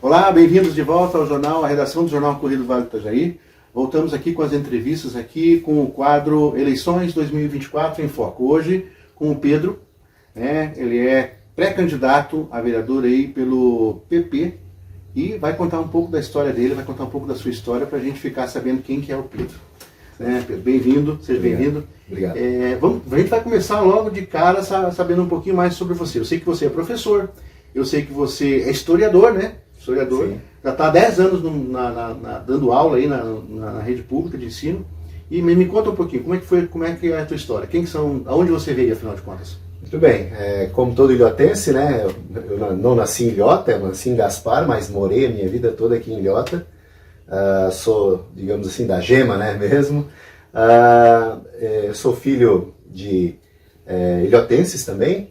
Olá, bem-vindos de volta ao jornal, a redação do Jornal Correio do Vale do Itajaí. Voltamos aqui com as entrevistas aqui com o quadro Eleições 2024 em Foco. Hoje com o Pedro, né? Ele é pré-candidato a vereador aí pelo PP e vai contar um pouco da história dele, vai contar um pouco da sua história para a gente ficar sabendo quem que é o Pedro. Né, Pedro? Bem-vindo, seja bem-vindo. Obrigado. A gente vai começar logo de cara sabendo um pouquinho mais sobre você. Eu sei que você é professor, eu sei que você é historiador, né? Historiador. Sim. Já está há 10 anos dando aula aí na rede pública de ensino. E me conta um pouquinho, como é que é a tua história? Quem são, aonde você veio, afinal de contas? Muito bem, como todo ilhotense, né, eu não nasci em Ilhota, eu nasci em Gaspar, mas morei a minha vida toda aqui em Ilhota. Sou, digamos assim, da gema, né, mesmo. Sou filho de ilhotenses também.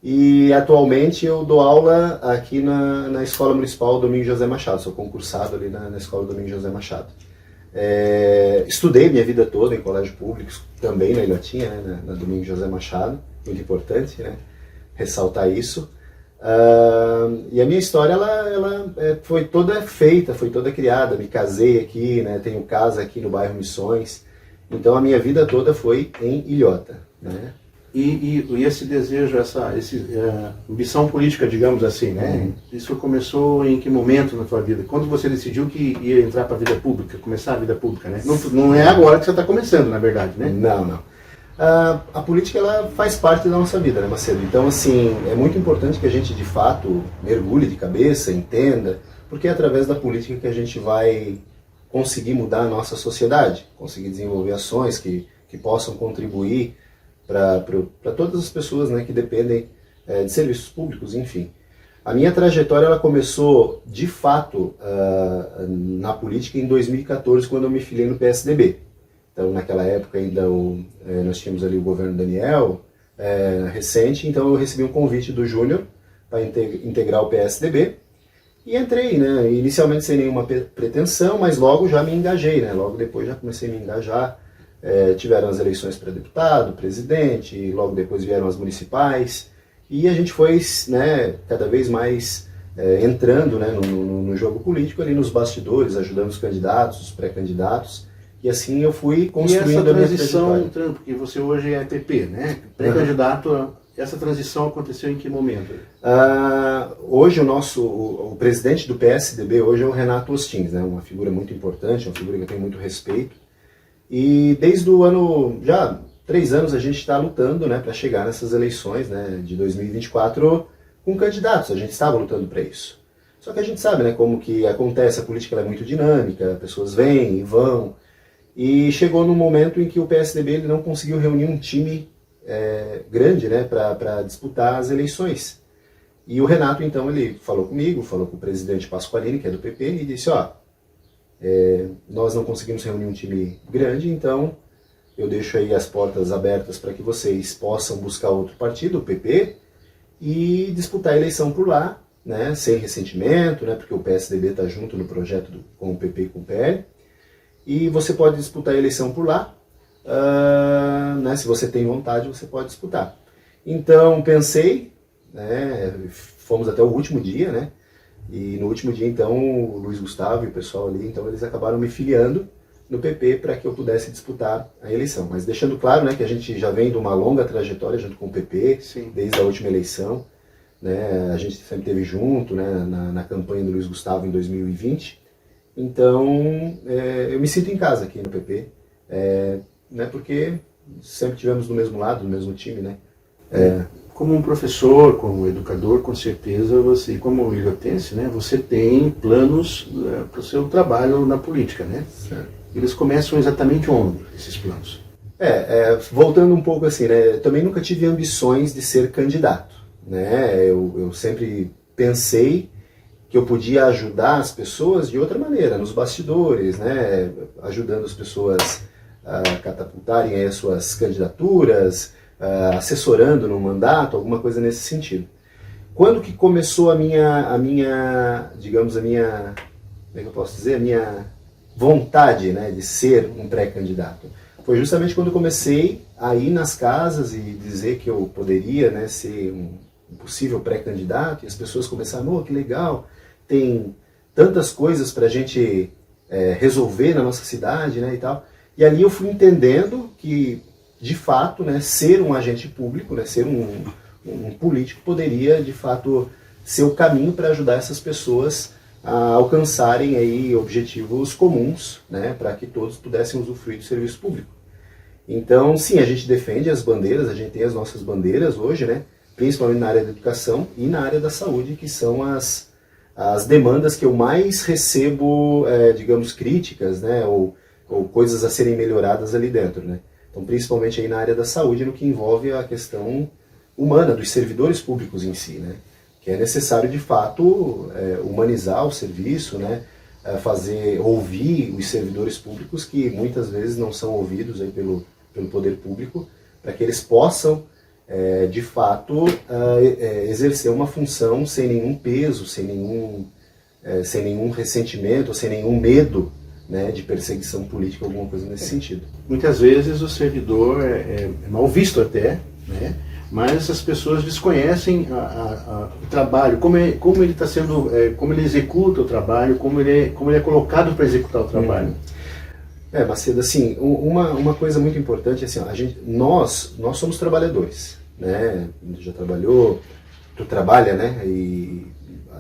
E atualmente eu dou aula aqui na Escola Municipal Domingos José Machado, sou concursado ali na Escola Domingos José Machado. Estudei minha vida toda em colégio público, também na Ilhotinha, né, na Domingos José Machado, muito importante, né, ressaltar isso. E a minha história ela foi toda feita, foi toda criada, me casei aqui, né, tenho casa aqui no bairro Missões, então a minha vida toda foi em Ilhota, né. E esse desejo, essa ambição política, digamos assim, né? Isso começou em que momento na tua vida? Quando você decidiu que ia entrar para a vida pública, começar a vida pública, né? Não é agora que você está começando, na verdade, né? Não. A política, ela faz parte da nossa vida, né, Macedo? Então, assim, é muito importante que a gente, de fato, mergulhe de cabeça, entenda, porque é através da política que a gente vai conseguir mudar a nossa sociedade, conseguir desenvolver ações que possam contribuir para todas as pessoas, né, que dependem de serviços públicos, enfim. A minha trajetória ela começou, de fato, na política em 2014, quando eu me filiei no PSDB. Então, naquela época ainda nós tínhamos ali o governo Daniel, recente, então eu recebi um convite do Júnior para integrar o PSDB e entrei, né, inicialmente sem nenhuma pretensão, mas logo já me engajei, né, logo depois já comecei a me engajar. Tiveram as eleições para deputado, presidente, e logo depois vieram as municipais, e a gente foi, né, cada vez mais entrando, né, no jogo político, ali nos bastidores, ajudando os candidatos, os pré-candidatos, e assim eu fui construindo a minha trajetória. Porque você hoje é PP, né? Pré-candidato, essa transição aconteceu em que momento? Hoje o presidente do PSDB hoje é o Renato Ostins, né, uma figura muito importante, uma figura que eu tenho muito respeito. E desde o ano, já 3 anos, a gente está lutando, né, para chegar nessas eleições, né, de 2024 com candidatos. A gente estava lutando para isso. Só que a gente sabe, né, como que acontece, a política ela é muito dinâmica, pessoas vêm e vão. E chegou num momento em que o PSDB ele não conseguiu reunir um time grande, né, para disputar as eleições. E o Renato, então, ele falou comigo, falou com o presidente Pasqualini, que é do PP, e disse, nós não conseguimos reunir um time grande, então eu deixo aí as portas abertas para que vocês possam buscar outro partido, o PP, e disputar a eleição por lá, né, sem ressentimento, né, porque o PSDB está junto no projeto com o PP e com o PL, e você pode disputar a eleição por lá, né, se você tem vontade, você pode disputar. Então pensei, né, fomos até o último dia, né, e no último dia, então, o Luiz Gustavo e o pessoal ali, então eles acabaram me filiando no PP para que eu pudesse disputar a eleição. Mas deixando claro, né, que a gente já vem de uma longa trajetória junto com o PP, sim, desde a última eleição. Né, a gente sempre esteve junto, né, na campanha do Luiz Gustavo em 2020. Então, eu me sinto em casa aqui no PP, né, porque sempre tivemos do mesmo lado, do mesmo time, né. Como um professor, como educador, com certeza você, como ilhotense, né, você tem planos para o seu trabalho na política, né? Certo. Eles começam exatamente onde, esses planos? Voltando um pouco assim, né, eu também nunca tive ambições de ser candidato, né, eu sempre pensei que eu podia ajudar as pessoas de outra maneira, nos bastidores, né, ajudando as pessoas a catapultarem aí as suas candidaturas, assessorando no mandato, alguma coisa nesse sentido. Quando que começou a minha, digamos, como é que eu posso dizer, a minha vontade, né, de ser um pré-candidato? Foi justamente quando eu comecei a ir nas casas e dizer que eu poderia, né, ser um possível pré-candidato, e as pessoas começaram, que legal, tem tantas coisas para a gente resolver na nossa cidade, né, e tal. E ali eu fui entendendo que, de fato, né, ser um agente público, né, ser um político poderia, de fato, ser o caminho para ajudar essas pessoas a alcançarem aí objetivos comuns, né, para que todos pudessem usufruir do serviço público. Então, sim, a gente defende as bandeiras, a gente tem as nossas bandeiras hoje, né, principalmente na área da educação e na área da saúde, que são as demandas que eu mais recebo, digamos, críticas, né, ou coisas a serem melhoradas ali dentro, né. Então, principalmente aí na área da saúde, no que envolve a questão humana dos servidores públicos em si, né, que é necessário, de fato, humanizar o serviço, né, ouvir os servidores públicos, que muitas vezes não são ouvidos aí pelo poder público, para que eles possam, de fato, exercer uma função sem nenhum peso, sem nenhum ressentimento, sem nenhum medo, né, de perseguição política, alguma coisa nesse sentido. Muitas vezes o servidor é mal visto até, né? Mas as pessoas desconhecem o trabalho, como ele está sendo, como ele executa o trabalho, como ele é colocado para executar o trabalho. Macedo, assim, uma coisa muito importante, assim, nós somos trabalhadores, né? Já trabalhou, tu trabalha, né? E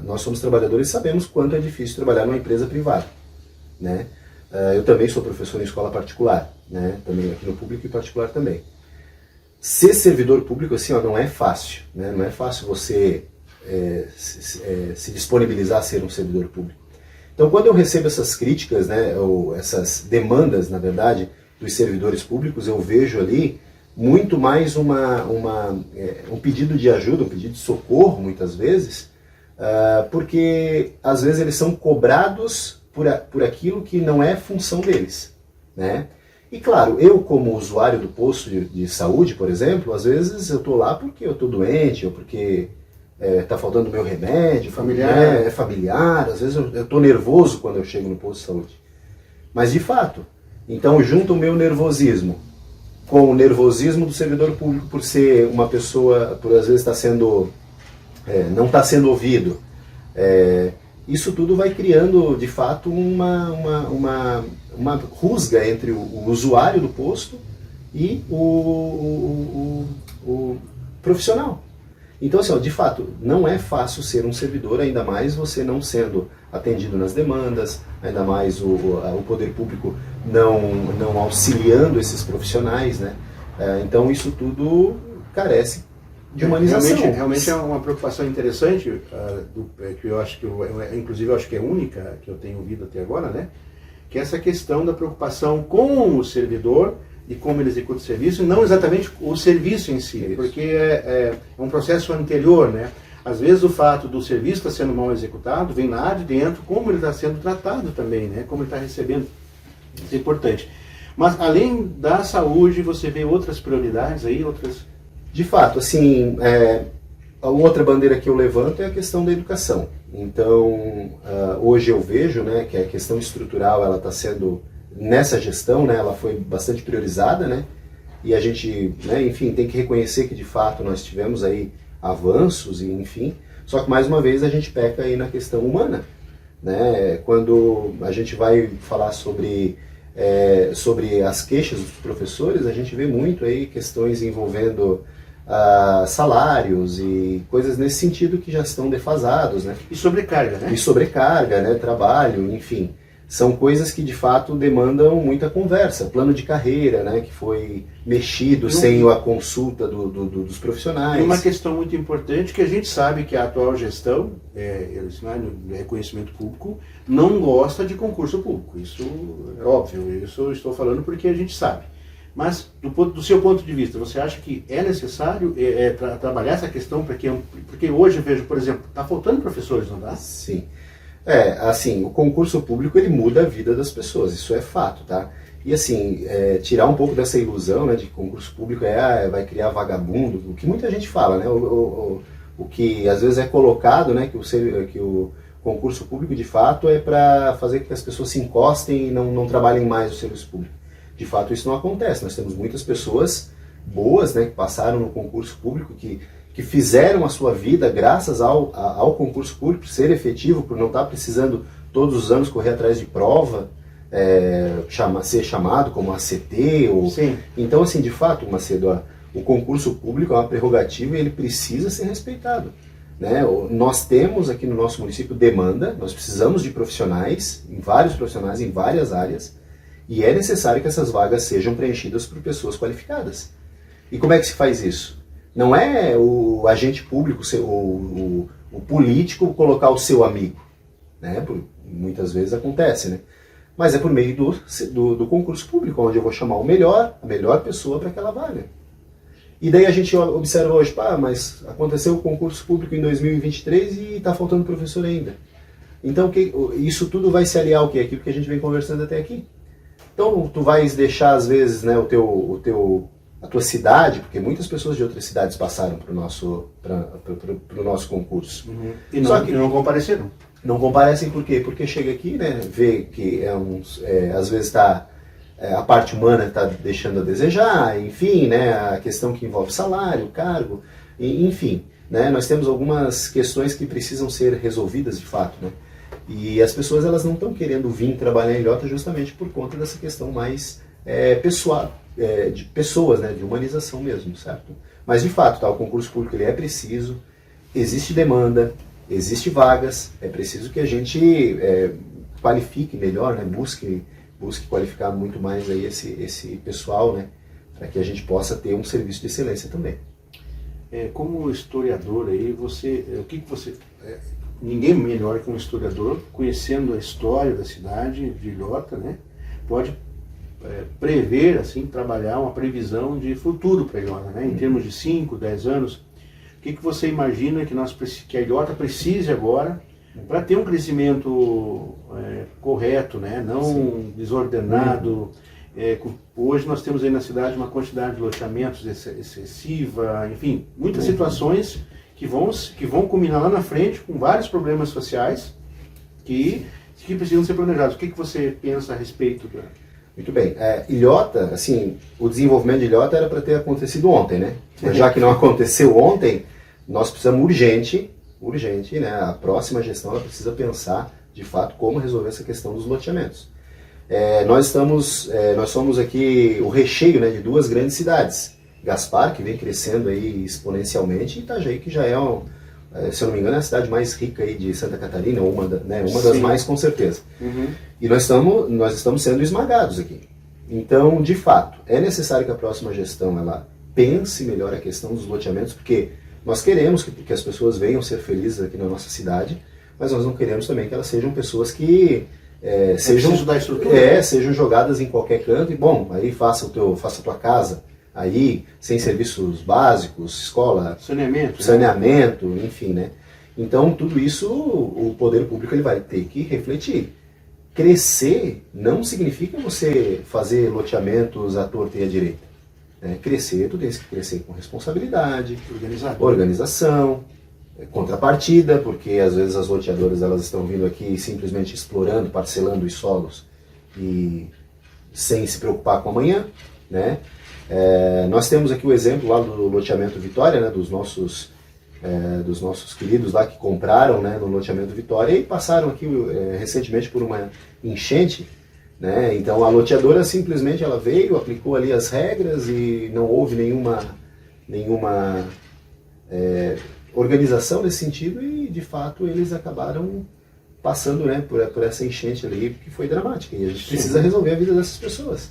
nós somos trabalhadores e sabemos quanto é difícil trabalhar numa empresa privada, né? Eu também sou professor em escola particular, né? Também aqui no público e particular também. Ser servidor público, assim, não é fácil, né? Não é fácil você se disponibilizar a ser um servidor público. Então, quando eu recebo essas críticas, né, ou essas demandas, na verdade, dos servidores públicos, eu vejo ali muito mais um pedido de ajuda, um pedido de socorro, muitas vezes, porque, às vezes, eles são cobrados por aquilo que não é função deles, né? E claro, eu como usuário do posto de saúde, por exemplo, às vezes eu estou lá porque eu estou doente, ou porque está faltando meu remédio, familiar, às vezes eu estou nervoso quando eu chego no posto de saúde. Mas de fato, então junto o meu nervosismo com o nervosismo do servidor público por ser uma pessoa, por às vezes não está sendo ouvido, isso tudo vai criando, de fato, uma rusga entre o usuário do posto e o profissional. Então, assim, de fato, não é fácil ser um servidor, ainda mais você não sendo atendido nas demandas, ainda mais o poder público não auxiliando esses profissionais, né? Então, isso tudo carece de humanização. Realmente é uma preocupação interessante, que eu acho inclusive eu acho que é única, que eu tenho ouvido até agora, né? Que é essa questão da preocupação com o servidor e como ele executa o serviço, e não exatamente o serviço em si, isso. Porque é um processo anterior, né? Às vezes o fato do serviço estar sendo mal executado vem lá de dentro, como ele está sendo tratado também, né? Como ele está recebendo. Isso é importante. Mas além da saúde, você vê outras prioridades aí, De fato, assim, a outra bandeira que eu levanto é a questão da educação. Então, hoje eu vejo, né, que a questão estrutural ela está sendo, nessa gestão, né, ela foi bastante priorizada, né, e a gente, né, enfim, tem que reconhecer que de fato nós tivemos aí avanços, e enfim, só que mais uma vez a gente peca aí na questão humana, né, quando a gente vai falar sobre as queixas dos professores, a gente vê muito aí questões envolvendo salários e coisas nesse sentido que já estão defasados, né? E sobrecarga, né? E sobrecarga, né? Trabalho, enfim. São coisas que de fato demandam muita conversa. Plano de carreira, né? Que foi mexido sem a consulta dos profissionais. E uma questão muito importante que a gente sabe que a atual gestão, no reconhecimento público, não gosta de concurso público. Isso é óbvio, isso eu estou falando porque a gente sabe. Mas, do seu ponto de vista, você acha que é necessário trabalhar essa questão? Porque hoje eu vejo, por exemplo, está faltando professores, não dá? Sim. Assim, o concurso público ele muda a vida das pessoas, isso é fato, tá? E assim, tirar um pouco dessa ilusão, né, de que concurso público vai criar vagabundo, o que muita gente fala, né? O que às vezes é colocado, né, que o concurso público de fato é para fazer com que as pessoas se encostem e não trabalhem mais o serviço público. De fato isso não acontece, nós temos muitas pessoas boas, né, que passaram no concurso público, que fizeram a sua vida graças ao concurso público, ser efetivo, por não estar precisando todos os anos correr atrás de prova, ser chamado como ACT. Sim. Então, assim, de fato, Macedo, o concurso público é uma prerrogativa e ele precisa ser respeitado. Né? Nós temos aqui no nosso município demanda, nós precisamos de profissionais, vários profissionais em várias áreas, e é necessário que essas vagas sejam preenchidas por pessoas qualificadas. E como é que se faz isso? Não é o agente público, o político colocar o seu amigo, né? Muitas vezes acontece, né? Mas é por meio do concurso público, onde eu vou chamar a melhor pessoa para aquela vaga. E daí a gente observa hoje, mas aconteceu o concurso público em 2023 e está faltando professor ainda. Então isso tudo vai se aliar ao quê? Aquilo que a gente vem conversando até aqui. Então tu vais deixar às vezes, né, a tua cidade, porque muitas pessoas de outras cidades passaram para o nosso concurso. Uhum. E não compareceram. Não comparecem por quê? Porque chega aqui, né, vê que às vezes a parte humana está deixando a desejar, enfim, né, a questão que envolve salário, cargo, enfim, né, nós temos algumas questões que precisam ser resolvidas de fato, né, e as pessoas elas não estão querendo vir trabalhar em Ilhota justamente por conta dessa questão mais pessoal, de pessoas, né, de humanização mesmo, certo? Mas de fato, o concurso público ele é preciso, existe demanda, existe vagas, é preciso que a gente qualifique melhor, né, busque qualificar muito mais aí esse pessoal, né, para que a gente possa ter um serviço de excelência também. Como historiador aí, ninguém melhor que um historiador, conhecendo a história da cidade de Ilhota, né, pode prever, assim, trabalhar uma previsão de futuro para Ilhota, né, em termos de 5, 10 anos. O que você imagina que a Ilhota precise agora para ter um crescimento correto, né? Não Sim. desordenado. Hoje nós temos aí na cidade uma quantidade de loteamentos excessiva, enfim, muitas situações que vão culminar lá na frente com vários problemas sociais que precisam ser planejados. O que você pensa a respeito da... Muito bem. Ilhota, assim, o desenvolvimento de Ilhota era para ter acontecido ontem, né? Mas já que não aconteceu ontem, nós precisamos urgente, né? A próxima gestão ela precisa pensar, de fato, como resolver essa questão dos loteamentos. Nós somos aqui o recheio, né, de duas grandes cidades. Gaspar, que vem crescendo aí exponencialmente, e Itajaí, que já se eu não me engano, é a cidade mais rica aí de Santa Catarina, uma das mais com certeza. Uhum. E nós estamos sendo esmagados aqui. Então, de fato, é necessário que a próxima gestão ela pense melhor a questão dos loteamentos, porque nós queremos que as pessoas venham ser felizes aqui na nossa cidade, mas nós não queremos também que elas sejam pessoas que sejam jogadas em qualquer canto e, bom, aí faça a tua casa, aí, sem serviços básicos, escola, saneamento, enfim, né? Então, tudo isso o poder público ele vai ter que refletir. Crescer não significa você fazer loteamentos à torta e à direita. Crescer, tu tens que crescer com responsabilidade, organização, contrapartida, porque às vezes as loteadoras elas estão vindo aqui simplesmente explorando, parcelando os solos e sem se preocupar com amanhã, né? Nós temos aqui o exemplo lá do loteamento Vitória, né, dos nossos queridos lá que compraram, né, no loteamento Vitória e passaram aqui recentemente por uma enchente, né? Então a loteadora simplesmente ela veio, aplicou ali as regras e não houve nenhuma organização nesse sentido e de fato eles acabaram passando, né, por essa enchente ali que foi dramática e a gente precisa resolver a vida dessas pessoas.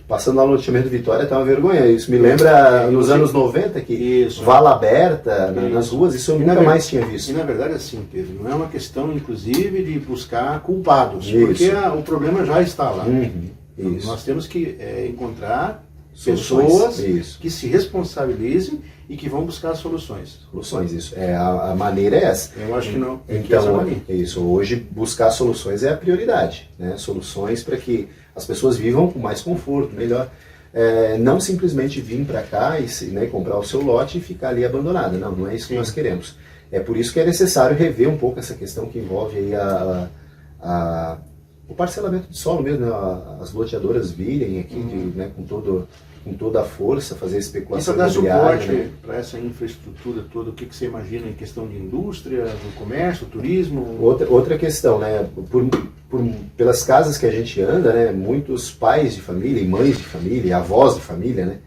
Passando lá no loteamento Vitória tá uma vergonha. Isso me lembra nos anos 90 que vala aberta nas ruas, isso eu nunca mais tinha visto. E na verdade assim, Pedro, não é uma questão inclusive de buscar culpados, porque o problema já está lá. Nós temos que encontrar pessoas que se responsabilizem e que vão buscar soluções. Isso. A maneira é essa. Eu acho que não. Então, isso. Hoje, buscar soluções é a prioridade, né? Soluções para que as pessoas vivam com mais conforto, melhor. Não simplesmente vir para cá e comprar o seu lote e ficar ali abandonado. Não é isso que nós queremos. É por isso que é necessário rever um pouco essa questão que envolve aí o parcelamento de solo mesmo, né? As loteadoras virem aqui com com toda a força, fazer E especulação para dar imobiliária. suporte Né? para essa infraestrutura toda, o que você imagina em questão de indústria, do comércio, turismo? Outra questão, né? Pelas casas que a gente anda, né? Muitos pais de família, e mães de família, e avós de família, né?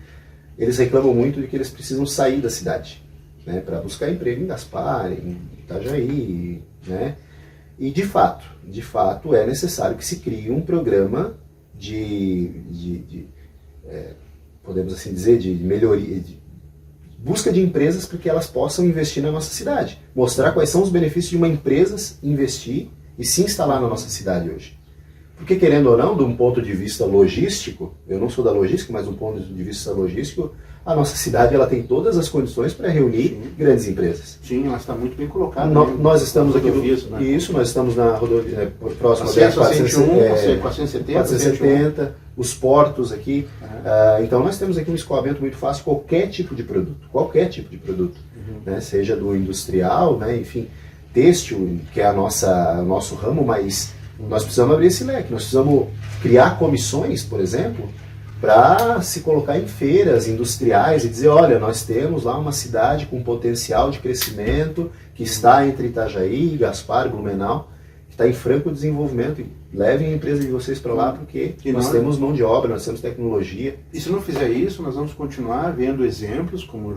Eles reclamam muito de que eles precisam sair da cidade, né? Para buscar emprego em Gaspar, em Itajaí, né? E de fato é necessário que se crie um programa podemos assim dizer, de melhoria, de busca de empresas para que elas possam investir na nossa cidade. Mostrar quais são os benefícios de uma empresa investir e se instalar na nossa cidade hoje. Porque, querendo ou não, de um ponto de vista logístico, eu não sou da logística, mas de um ponto de vista logístico, a nossa cidade ela tem todas as condições para reunir grandes empresas. Sim, ela está muito bem colocada. Nós estamos aqui né? Isso, nós estamos na rodovia próxima acesso da a 101, 470, os portos aqui. Então nós temos aqui um escoamento muito fácil de qualquer tipo de produto, né? Seja do industrial, né? Enfim, têxtil, que é o nosso ramo, mas nós precisamos abrir esse leque, nós precisamos criar comissões, por exemplo, para se colocar em feiras industriais e dizer, olha, nós temos lá uma cidade com potencial de crescimento, que está entre Itajaí, Gaspar, Blumenau, que está em franco desenvolvimento, e levem a empresa de vocês para lá, porque nós temos mão de obra, nós temos tecnologia. E se não fizer isso, nós vamos continuar vendo exemplos, como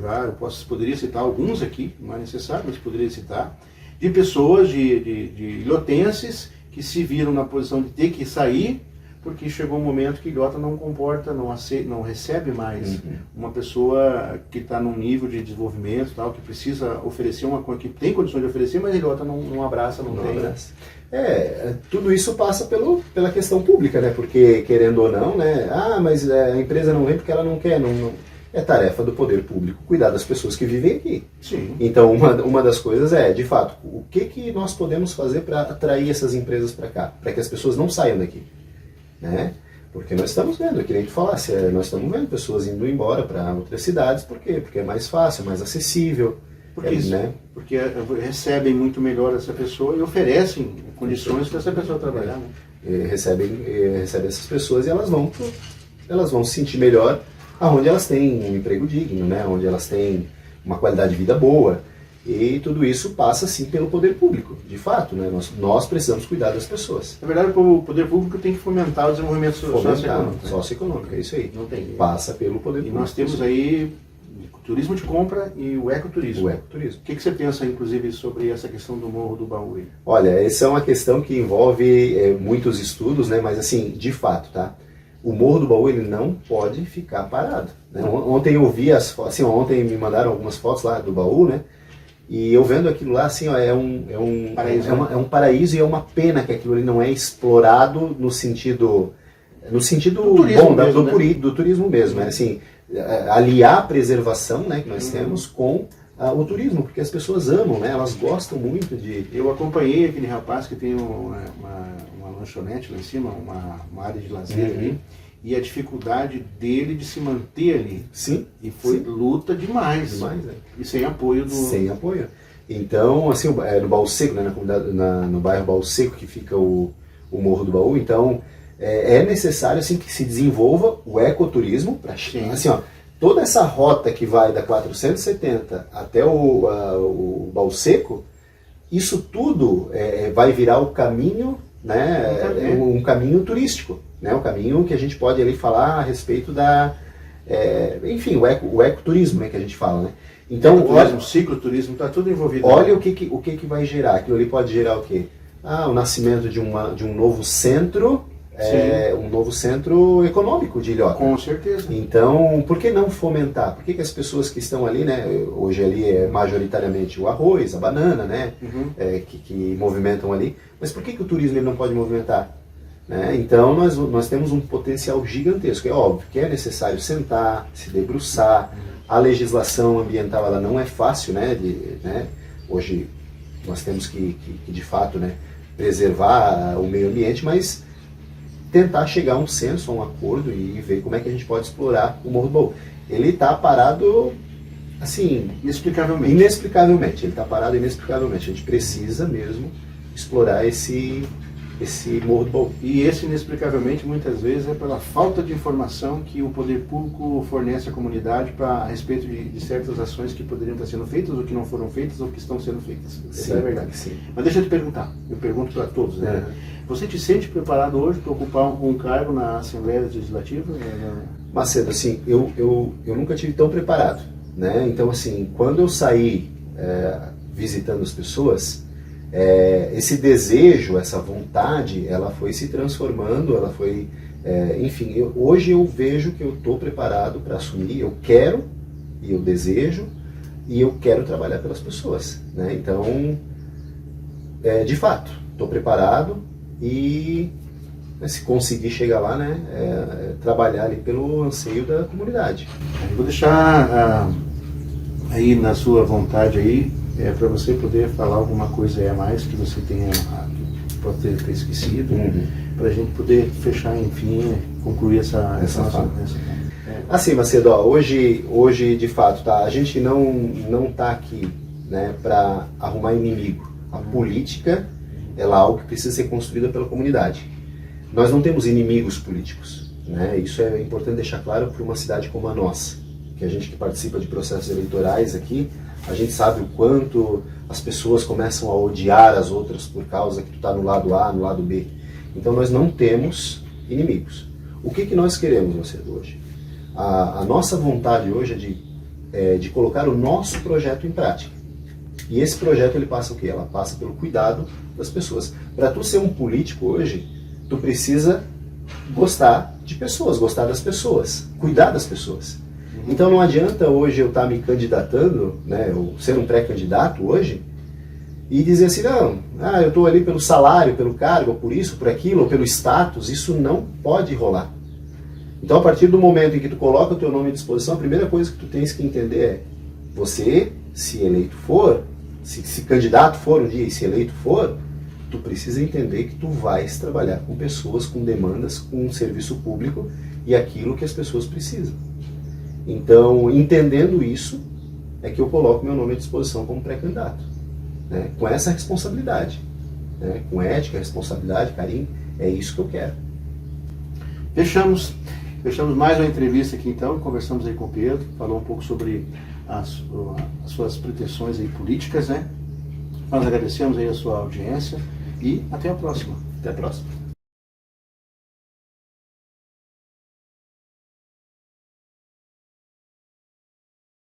poderia citar alguns aqui, não é necessário, mas poderia citar, de pessoas, de ilhotenses, que se viram na posição de ter que sair, porque chegou um momento que Ilhota não comporta, não recebe mais uma pessoa que está num nível de desenvolvimento, tal, que precisa oferecer uma coisa, que tem condições de oferecer, mas Ilhota não abraça, não tem. Abraça. Tudo isso passa pela questão pública, né? Porque, querendo ou não, né? Mas a empresa não vem porque ela não quer, é tarefa do poder público cuidar das pessoas que vivem aqui. Sim. Então, uma das coisas de fato, o que nós podemos fazer para atrair essas empresas para cá? Para que as pessoas não saiam daqui. Né? Porque nós estamos vendo, que nem tu falasse, nós estamos vendo pessoas indo embora para outras cidades, por quê? Porque é mais fácil, mais acessível. Porque recebem muito melhor essa pessoa e oferecem condições para essa pessoa trabalhar. Né? Recebem essas pessoas e elas vão se sentir melhor onde elas têm um emprego digno, né? Onde elas têm uma qualidade de vida boa. E tudo isso passa, sim, pelo poder público, de fato, né? Nós precisamos cuidar das pessoas. Na verdade, o poder público tem que fomentar o desenvolvimento socioeconômico, é isso aí. Não tem. Passa pelo poder público. E nós temos aí o turismo de compra e o ecoturismo. O que você pensa, inclusive, sobre essa questão do Morro do Baú? Olha, essa é uma questão que envolve muitos estudos, né? Mas, assim, de fato, tá? O Morro do Baú ele não pode ficar parado. Né? Ontem eu vi as fotos, assim, ontem me mandaram algumas fotos lá do baú, né? E eu vendo aquilo lá, assim, ó, é um paraíso e é uma pena que aquilo ali não é explorado no sentido do turismo mesmo, né? Assim, aliar a preservação, né, que nós temos com o turismo, porque as pessoas amam, né? Elas gostam muito de... Eu acompanhei aquele rapaz que tem uma lanchonete lá em cima, uma área de lazer ali, e a dificuldade dele de se manter ali. Sim. E foi luta demais. E sem apoio Sem apoio. Então, assim, no Baú Seco, né, no bairro Baú Seco, que fica o Morro do Baú, então é necessário assim, que se desenvolva o ecoturismo, assim, ó, toda essa rota que vai da 470 até o Baú Seco, isso tudo vai virar o caminho, né, um caminho turístico. Né, o caminho que a gente pode ali falar a respeito enfim, o ecoturismo, né, que a gente fala, né? Então, o cicloturismo, está tudo envolvido. Olha o que vai gerar. Aquilo ali pode gerar o quê? O nascimento de um novo centro, um novo centro econômico de Ilhota. Com certeza. Então, por que não fomentar? Por que as pessoas que estão ali, né, hoje ali é majoritariamente o arroz, a banana, né, que movimentam ali, mas por que o turismo ele não pode movimentar? Né? Então nós temos um potencial gigantesco. É óbvio que é necessário sentar, se debruçar. A legislação ambiental ela não é fácil, né? Hoje nós temos que de fato, né, preservar o meio ambiente, mas tentar chegar a um senso, a um acordo e ver como é que a gente pode explorar o Morro do Baú. Ele está parado assim... Inexplicavelmente. Ele está parado inexplicavelmente. A gente precisa mesmo explorar esse esse Morro do Baú. E esse, inexplicavelmente, muitas vezes é pela falta de informação que o poder público fornece à comunidade a respeito de certas ações que poderiam estar sendo feitas, ou que não foram feitas, ou que estão sendo feitas. Essa é a verdade. Sim. Mas deixa eu te perguntar, eu pergunto para todos, né? Você te sente preparado hoje para ocupar um cargo na Assembleia Legislativa? Macedo, assim, eu nunca tive tão preparado, né? Então, assim, quando eu saí visitando as pessoas, esse desejo, essa vontade, ela foi se transformando, ela foi, enfim, hoje eu vejo que eu estou preparado para assumir, eu quero e eu desejo e eu quero trabalhar pelas pessoas, né? Então, de fato, estou preparado e se conseguir chegar lá, né, trabalhar ali pelo anseio da comunidade. Eu vou deixar aí na sua vontade aí, para você poder falar alguma coisa a mais que você tenha, que pode ter esquecido, para a gente poder fechar, enfim, concluir essa nossa. Assim, Macedo, hoje de fato, tá, a gente não está aqui, né, para arrumar inimigo. A política, ela é algo que precisa ser construída pela comunidade. Nós não temos inimigos políticos, né? Isso é importante deixar claro para uma cidade como a nossa, que a gente que participa de processos eleitorais aqui, a gente sabe o quanto as pessoas começam a odiar as outras por causa que tu está no lado A, no lado B. Então nós não temos inimigos. O que nós queremos, Macedo, hoje? A nossa vontade hoje é de colocar o nosso projeto em prática. E esse projeto ele passa o quê? Ela passa pelo cuidado das pessoas. Para tu ser um político hoje, tu precisa gostar de pessoas, gostar das pessoas, cuidar das pessoas. Então não adianta hoje eu estar me candidatando, né, eu ser um pré-candidato hoje, e dizer assim, não, eu estou ali pelo salário, pelo cargo, ou por isso, por aquilo, ou pelo status, isso não pode rolar. Então a partir do momento em que tu coloca o teu nome à disposição, a primeira coisa que tu tens que entender é, você, se eleito for, se candidato for um dia e se eleito for, tu precisa entender que tu vais trabalhar com pessoas, com demandas, com um serviço público e aquilo que as pessoas precisam. Então, entendendo isso, é que eu coloco meu nome à disposição como pré-candidato, né? Com essa responsabilidade, né? Com ética, responsabilidade, carinho, é isso que eu quero. Fechamos mais uma entrevista aqui então, conversamos aí com o Pedro, falou um pouco sobre as suas pretensões aí políticas, né? Nós agradecemos aí a sua audiência e até a próxima. Até a próxima.